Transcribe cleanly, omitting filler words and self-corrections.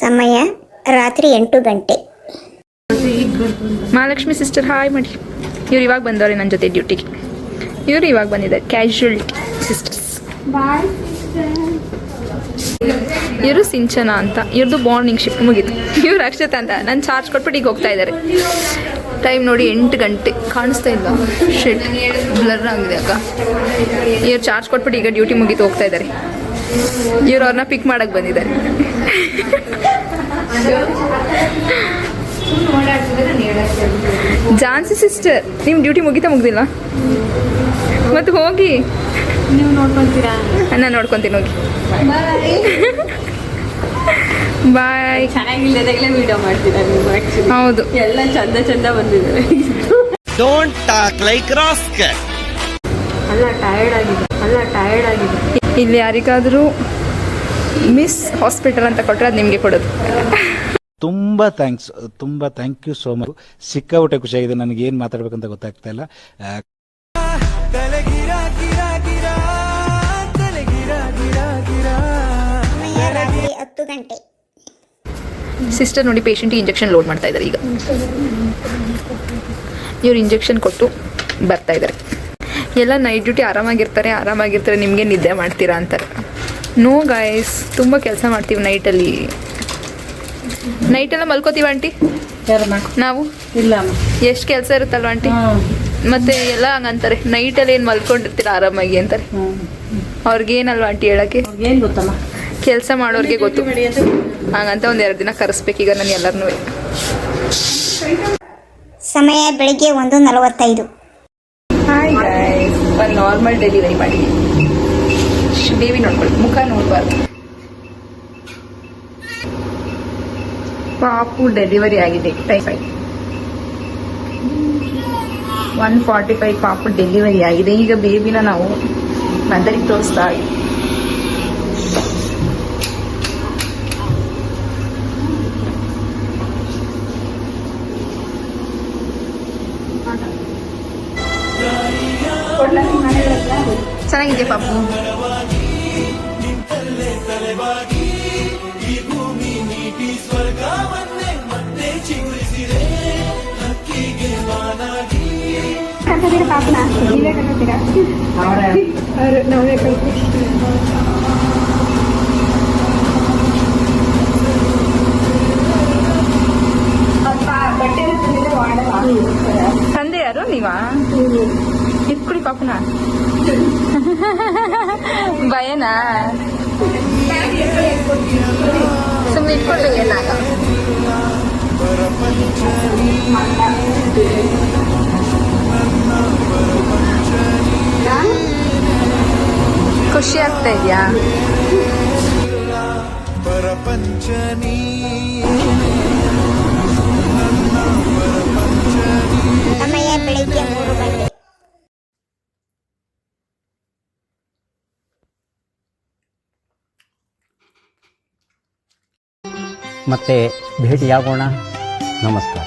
ಸಮಯ ರಾತ್ರಿ 8 ಗಂಟೆ. ಮಹಾಲಕ್ಷ್ಮಿ ಸಿಸ್ಟರ್ ಹಾಯ್ ಮಾಡಿ. ಇವ್ರು ಇವಾಗ ಬಂದವ್ರೆ ನನ್ನ ಜೊತೆ ಡ್ಯೂಟಿಗೆ. ಇವರು ಇವಾಗ ಬಂದಿದ್ದಾರೆ ಕ್ಯಾಶುಯಲಿಟಿ ಸಿಸ್ಟರ್ಸ್. ಇವರು ಸಿಂಚನ ಅಂತ, ಇವ್ರದ್ದು ಮಾರ್ನಿಂಗ್ ಶಿಫ್ಟ್ ಮುಗೀತು. ಇವ್ರು ಅಕ್ಷತಾ ಅಂತ ನಾನು ಚಾರ್ಜ್ ಕೊಟ್ಬಿಟ್ಟು ಈಗ ಹೋಗ್ತಾ ಇದ್ದಾರೆ. ಟೈಮ್ ನೋಡಿ 8 ಗಂಟೆ. ಕಾಣಿಸ್ತಾ ಇಲ್ಲ, ಶೆಟ್ ಬ್ಲರ್ ಆಗಿದೆ ಅಕ್ಕ. ಇವ್ರು ಚಾರ್ಜ್ ಕೊಟ್ಬಿಟ್ಟು ಈಗ ಡ್ಯೂಟಿ ಮುಗೀತು ಹೋಗ್ತಾ ಇದ್ದಾರೆ. ಇವ್ರು ಅವ್ರನ್ನ ಪಿಕ್ ಮಾಡಕ್ಕೆ ಬಂದಿದ್ದಾರೆ. ಜಾನ್ಸಿ ಸಿಸ್ಟರ್ ನಿಮ್ಮ ಡ್ಯೂಟಿ ಮುಗಿದಿಲ್ಲ ಮತ್ತೆ ಹೋಗಿ ನೀವು ನೋಡ್ಕೊಂತೀರಾ? ನಾನು ನೋಡ್ಕೊತೀನಿ ಹೋಗಿ. ಬಾಯ್. ಚೆನ್ನಾಗಿಲ್ಲದಾಗಲೇ ವಿಡಿಯೋ ಮಾಡ್ತೀರಾ ನೀವು? ಆಕ್ಚುಲಿ ಹೌದು, ಎಲ್ಲ ಚಂದ ಬಂದಿದ್ದಾರೆ. Don't talk like rascal. ಅಲ್ಲ ಟಯರ್ಡ್ ಆಗಿದೆ. ಇಲ್ಲಿ ಯಾರಿಗಾದರೂ ಮಿಸ್ ಹಾಸ್ಪಿಟಲ್ ಅಂತ ಕೊಟ್ಟರೆ ಅದು ನಿಮಗೆ ಕೊಡೋದು. ತುಂಬ ಥ್ಯಾಂಕ್ ಯು ಸೋ ಮಚ್. ಸಿಕ್ಕಾಬಿಟ್ಟೆ ಖುಷಿಯಾಗಿದೆ. ನನಗೆ ಏನು ಮಾತಾಡ್ಬೇಕಂತ ಗೊತ್ತಾಗ್ತಾ ಇಲ್ಲ. ಸಮಯ ರಾತ್ರಿ 10 ಗಂಟೆ. ಸಿಸ್ಟರ್ ನೋಡಿ ಪೇಷಂಟಿಗೆ ಇಂಜೆಕ್ಷನ್ ಲೋಡ್ ಮಾಡ್ತಾ ಇದ್ದಾರೆ ಈಗ. ಇವ್ರು ಇಂಜೆಕ್ಷನ್ ಕೊಟ್ಟು ಬರ್ತಾ ಇದ್ದಾರೆ. ಎಲ್ಲ ನೈಟ್ ಡ್ಯೂಟಿ ಆರಾಮಾಗಿರ್ತಾರೆ, ನಿಮಗೆ ನಿದ್ದೆ ಮಾಡ್ತೀರಾ ಅಂತಾರೆ. ನೋ ಗಾಯ್ಸ್, ತುಂಬ ಕೆಲಸ ಮಾಡ್ತೀವಿ ನೈಟೆಲ್ಲ ಮಲ್ಕೋತೀವಿ ಆಂಟಿ ನಾವು. ಇಲ್ಲ ಎಷ್ಟು ಕೆಲಸ ಇರುತ್ತಲ್ವ ಆಂಟಿ. ಮತ್ತೆ ಎಲ್ಲ ಹಂಗಂತಾರೆ, ನೈಟಲ್ಲಿ ಏನು ಮಲ್ಕೊಂಡಿರ್ತೀರ ಆರಾಮಾಗಿ ಅಂತಾರೆ. ಅವ್ರಿಗೇನಲ್ವ ಆಂಟಿ ಹೇಳೋಕ್ಕೆ, ಏನು ಗೊತ್ತಮ್ಮ, ಕೆಲಸ ಮಾಡೋರಿಗೆ ಗೊತ್ತು. ಹಂಗಂತ 1-2 ದಿನ ಕರೆಸ್ಬೇಕೀಗ ನಾನು ಎಲ್ಲರನ್ನೂ. ಸಮಯ ಬೆಳಿಗ್ಗೆ 1:45. ಹಾಯ್ ಗೈಸ್, ಒಂದು ನಾರ್ಮಲ್ ಡೆಲಿವರಿ ಮಾಡಿ. ಬೇಬಿ ನೋಡ್ಕೊಳ್ಳಿ, ಮುಖ ನೋಡಬಾರ್ದು. ಪಾಪು ಡೆಲಿವರಿ ಆಗಿದೆ. 1:45 ಪಾಪು ಡೆಲಿವರಿ ಆಗಿದೆ. ಈಗ ಬೇಬಿನ ನಾವು ಮದರಿಗೆ ತೋರಿಸ್ತಾ ಇದ್ದೀವಿ. ಚೆನ್ನಾಗಿದೆ ಪಾಪು. ತಂದೆ ಯಾರು ನೀವಾ? ಇಟ್ಕೊಳ್ಳಿ ಪಾಪುನ. ಭಯನಾ? ಸುಮ್ಮನೆ ಇಟ್ಕೊಳ್ಳಿ, ಏನಾಗ. ಖುಷಿ ಆಗ್ತಾ ಇದೆಯಾ? ಸಮಯ ಬೆಳಿಗ್ಗೆ 3 ಗಂಟೆ. ಮತ್ತೆ ಭೇಟಿಯಾಗೋಣ. ನಮಸ್ಕಾರ.